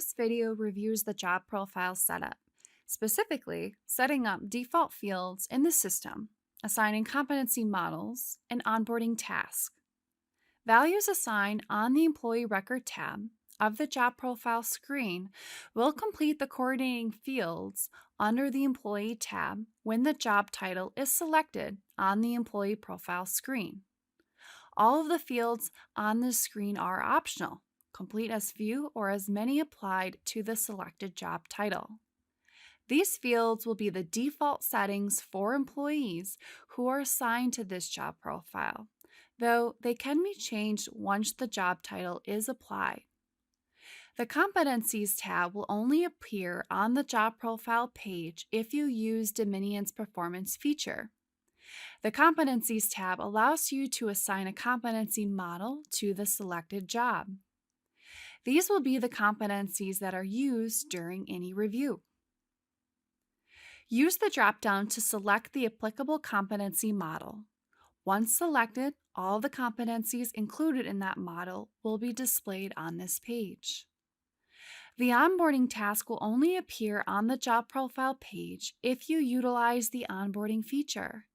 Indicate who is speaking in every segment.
Speaker 1: This video reviews the job profile setup, specifically setting up default fields in the system, assigning competency models, and onboarding tasks. Values assigned on the Employee Record tab of the job profile screen will complete the coordinating fields under the Employee tab when the job title is selected on the Employee Profile screen. All of the fields on this screen are optional. Complete as few or as many applied to the selected job title. These fields will be the default settings for employees who are assigned to this job profile, though they can be changed once the job title is applied. The Competencies tab will only appear on the job profile page if you use Dominion's performance feature. The Competencies tab allows you to assign a competency model to the selected job. These will be the competencies that are used during any review. Use the drop-down to select the applicable competency model. Once selected, all the competencies included in that model will be displayed on this page. The onboarding task will only appear on the job profile page if you utilize the onboarding feature.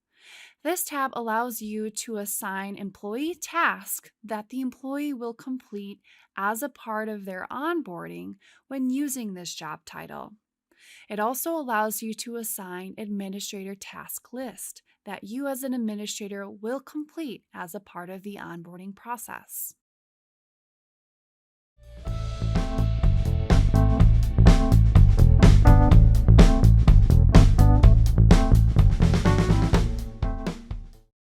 Speaker 1: This tab allows you to assign employee tasks that the employee will complete as a part of their onboarding when using this job title. It also allows you to assign administrator task list that you as an administrator will complete as a part of the onboarding process.